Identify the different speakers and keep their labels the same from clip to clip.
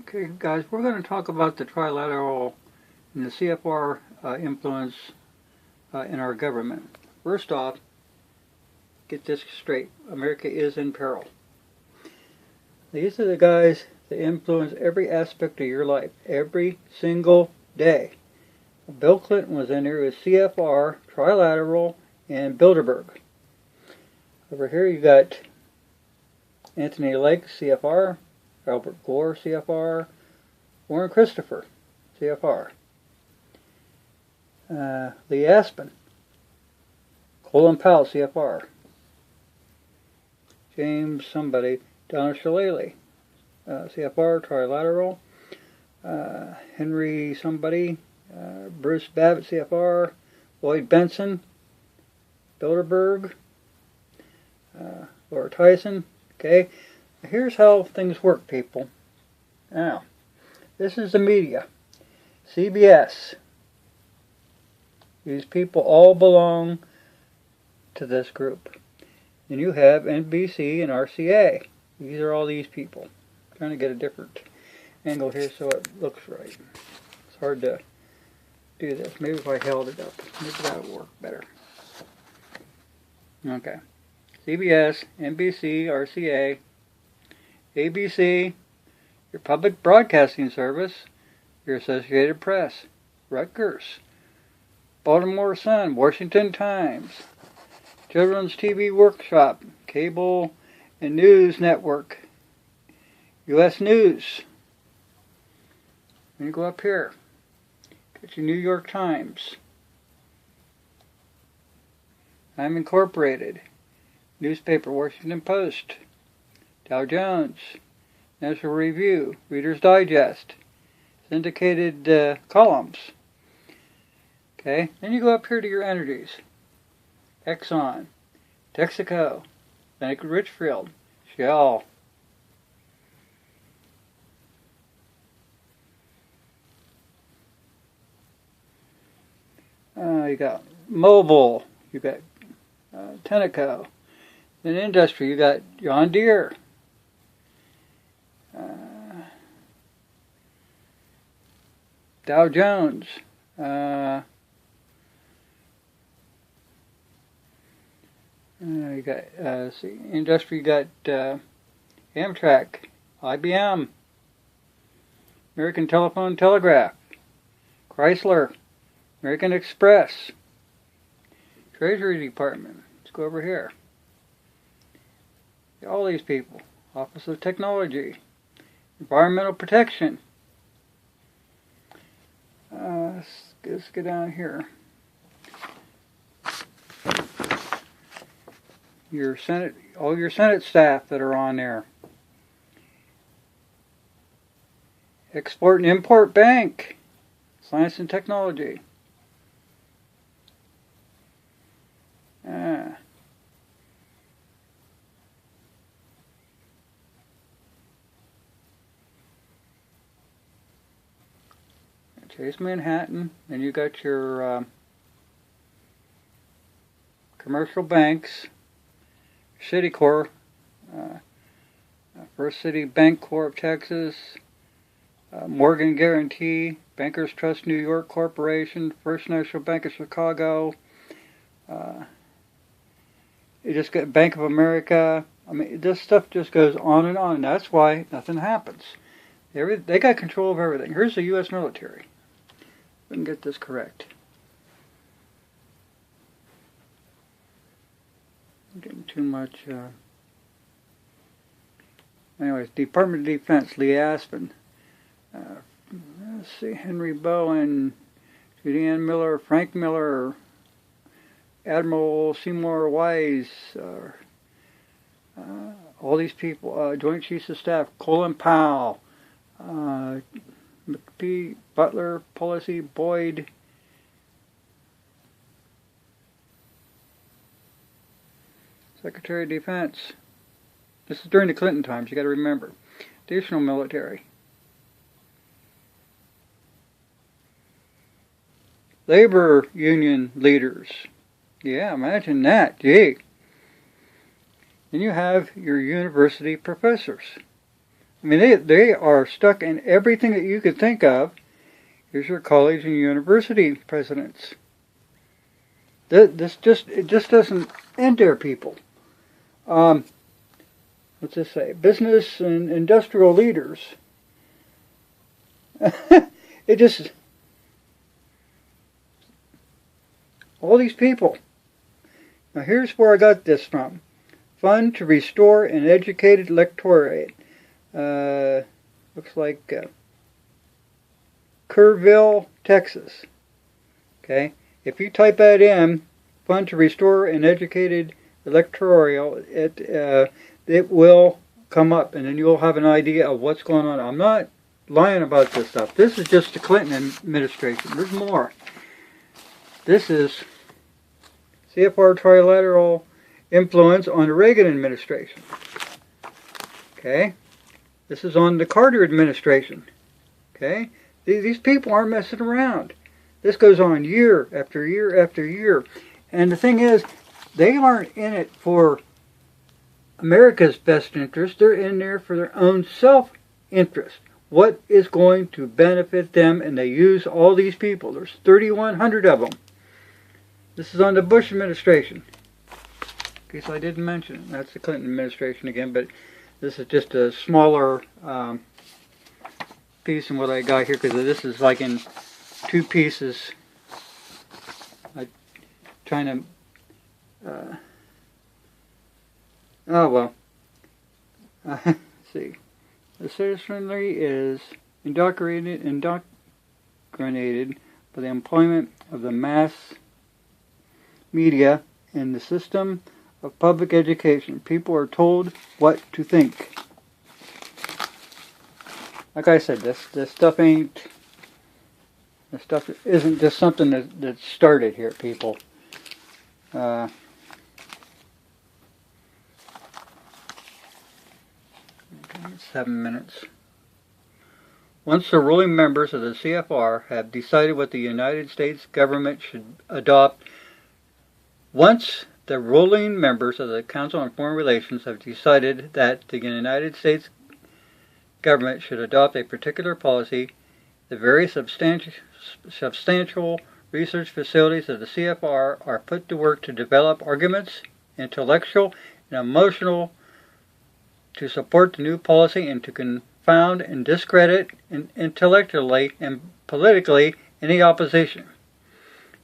Speaker 1: Okay, guys, we're going to talk about the trilateral and the CFR influence in our government. First off, get this straight. America is in peril. These are the guys that influence every aspect of your life, every single day. Bill Clinton was in here with CFR, Trilateral, and Bilderberg. Over here you got Anthony Lake, CFR, Albert Gore, CFR, Warren Christopher, CFR, Lee Aspen, Colin Powell, CFR, James somebody, Donna Shalala, CFR, Trilateral, Henry somebody, Bruce Babbitt, CFR, Lloyd Benson, Bilderberg, Laura Tyson. Okay, here's how things work, people. Now, this is the media. CBS. These people all belong to this group. And you have NBC and RCA. These are all these people. I'm trying to get a different angle here so it looks right. It's hard to do this. Maybe if I held it up, maybe that would work better. Okay. CBS, NBC, RCA, ABC, your public broadcasting service, your Associated Press, Rutgers, Baltimore Sun, Washington Times, Children's TV Workshop, Cable and News Network, U.S. News. Then you go up here, get your New York Times, Time Incorporated, newspaper Washington Post, Dow Jones, National Review, Reader's Digest, syndicated columns. Okay, then you go up here to your energies. Exxon, Texaco, Atlantic Richfield, Shell. You got Mobil, you got Tenneco. In industry, you got John Deere, Dow Jones, you got industry. You got Amtrak, IBM, American Telephone Telegraph, Chrysler, American Express, Treasury Department. Let's go over here. All these people. Office of Technology, Environmental Protection. Let's get down here. Your Senate, all your Senate staff that are on there. Export and Import Bank, Science and Technology. Chase Manhattan, and you got your commercial banks, Citicorp, First City Bank Corp, Texas, Morgan Guarantee, Bankers Trust New York Corporation, First National Bank of Chicago. You just got Bank of America. I mean, this stuff just goes on, and that's why nothing happens. They got control of everything. Here's the U.S. military. We can get this correct. I'm getting too much. Anyways, Department of Defense, Lee Aspen. Let's see, Henry Bowen, Judy Ann Miller, Frank Miller, Admiral Seymour Wise, all these people, Joint Chiefs of Staff, Colin Powell, McPhee, Butler, Pelosi, Boyd, Secretary of Defense. This is during the Clinton times, you got to remember. Additional military. Labor union leaders. Yeah, imagine that. Gee. Then you have your university professors. I mean, they are stuck in everything that you could think of. Here's your college and university presidents. It just doesn't end there, people. What's this say? Business and industrial leaders. It just, all these people. Now here's where I got this from. Fund to restore an educated electorate. Looks like Kerrville, Texas. Okay, if you type that in, fund to restore an educated electoral, it will come up, and then you'll have an idea of what's going on. I'm not lying about this stuff. This is just the Clinton administration. There's more. This is CFR trilateral influence on the Reagan administration. Okay, this is on the Carter administration. Okay, these people aren't messing around. This goes on year after year after year. And the thing is, they aren't in it for America's best interest. They're in there for their own self-interest. What is going to benefit them? And they use all these people. There's 3,100 of them. This is on the Bush administration. In case I didn't mention it. That's the Clinton administration again, but this is just a smaller piece than what I got here, because this is like in two pieces. I'm trying to oh well. Let's see. The citizenry is indoctrinated by the employment of the mass media in the system of public education. People are told what to think. Like I said, this stuff ain't. This stuff isn't just something that started here, people. 7 minutes. Once the ruling members of the CFR have decided what the United States government should adopt, once the ruling members of the Council on Foreign Relations have decided that the United States government should adopt a particular policy, the various substantial research facilities of the CFR are put to work to develop arguments, intellectual and emotional, to support the new policy and to confound and discredit intellectually and politically any opposition.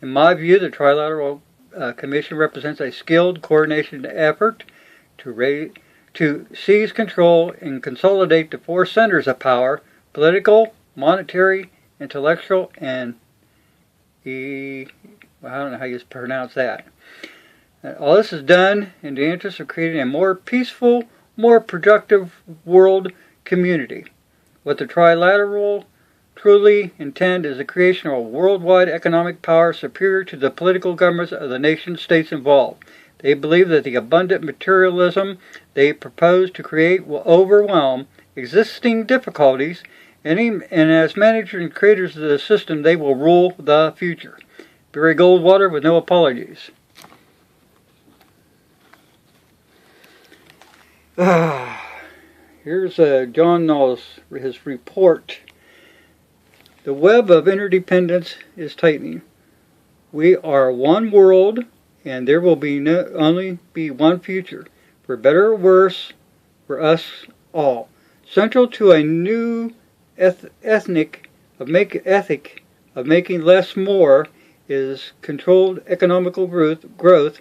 Speaker 1: In my view, the Trilateral Commission represents a skilled coordination effort to seize control and consolidate the four centers of power: political, monetary, intellectual, and I don't know how you pronounce that. All this is done in the interest of creating a more peaceful, more productive world community. What the Trilateral truly intend is the creation of a worldwide economic power superior to the political governments of the nation states involved. They believe that the abundant materialism they propose to create will overwhelm existing difficulties, and as managers and creators of the system, they will rule the future. Barry Goldwater with no apologies. Here's John Knowles, his report. The web of interdependence is tightening. We are one world, and there will only be one future, for better or worse, for us all. Central to a new ethic of making less more is controlled economical growth,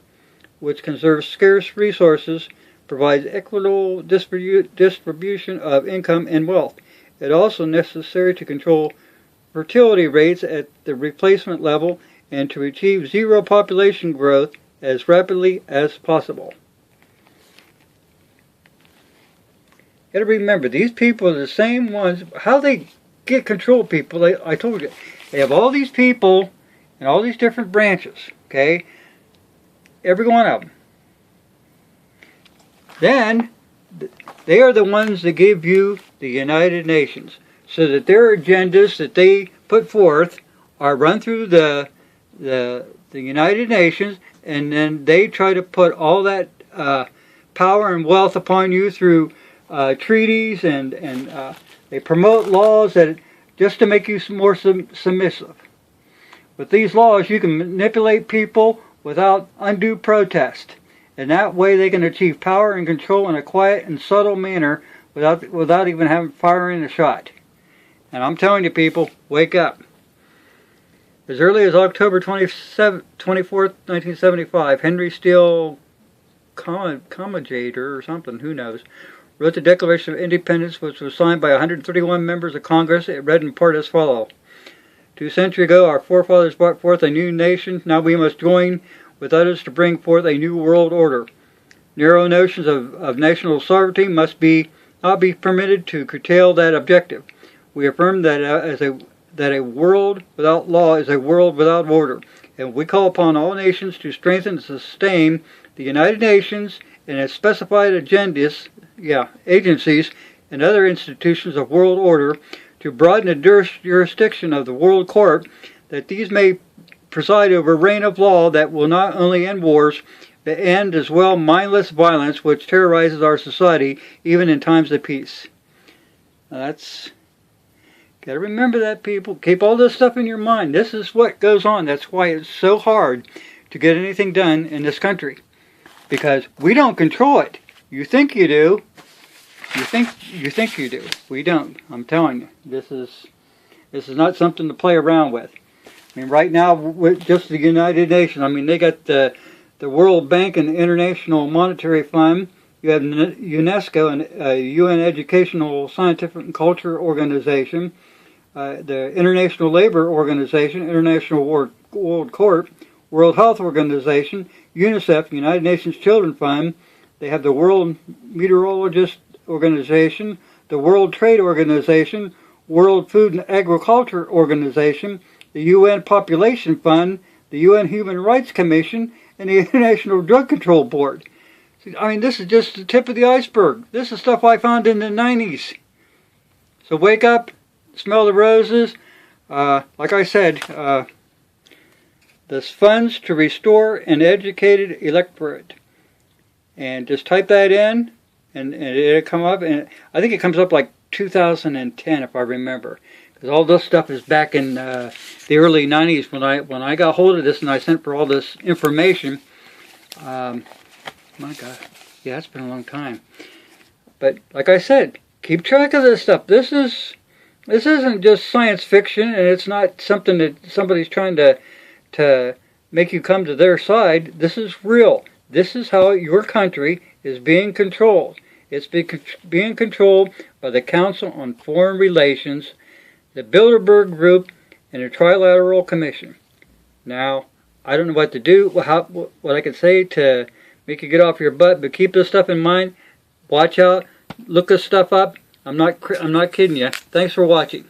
Speaker 1: which conserves scarce resources, provides equitable distribution of income and wealth. It is also necessary to control fertility rates at the replacement level and to achieve zero population growth as rapidly as possible. You got to remember, these people are the same ones. How they get control of people, I told you. They have all these people in all these different branches, okay? Every one of them. Then, they are the ones that give you the United Nations, so that their agendas that they put forth are run through the United Nations, and then they try to put all that power and wealth upon you through treaties and they promote laws that just to make you more submissive. With these laws, you can manipulate people without undue protest, and that way they can achieve power and control in a quiet and subtle manner without even firing a shot. And I'm telling you, people, wake up. As early as October 24th, 1975, Henry Steele Commager or something, who knows, wrote the Declaration of Independence, which was signed by 131 members of Congress. It read in part as follows. 2 centuries ago, our forefathers brought forth a new nation. Now we must join with others to bring forth a new world order. Narrow notions of national sovereignty must not be permitted to curtail that objective. We affirm that a world without law is a world without order, and we call upon all nations to strengthen and sustain the United Nations and its specified agencies and other institutions of world order to broaden the jurisdiction of the World Court, that these may preside over a reign of law that will not only end wars, but end as well mindless violence which terrorizes our society even in times of peace. Now gotta remember that, people. Keep all this stuff in your mind. This is what goes on. That's why it's so hard to get anything done in this country. Because we don't control it. You think you do. You think you do. We don't. I'm telling you. This is not something to play around with. I mean, right now, with just the United Nations, I mean, they got the World Bank and the International Monetary Fund. You have UNESCO and UN Educational, Scientific and Culture Organization, the International Labor Organization, International World Court, World Health Organization, UNICEF, United Nations Children Fund. They have the World Meteorologist Organization, the World Trade Organization, World Food and Agriculture Organization, the UN Population Fund, the UN Human Rights Commission, and the International Drug Control Board. I mean, this is just the tip of the iceberg. This is stuff I found in the 90s. So wake up, smell the roses. Like I said, there's funds to restore an educated electorate. And just type that in, and it'll come up. And I think it comes up like 2010, if I remember. Because all this stuff is back in the early 90s when I got hold of this and I sent for all this information. My God, yeah, it's been a long time. But like I said, keep track of this stuff. This isn't just science fiction, and it's not something that somebody's trying to make you come to their side. This is real. This is how your country is being controlled. It's being controlled by the Council on Foreign Relations, the Bilderberg Group, and the Trilateral Commission. Now, I don't know what to do, what I can say to make you get off your butt, but keep this stuff in mind. Watch out. Look this stuff up. I'm not kidding you. Thanks for watching.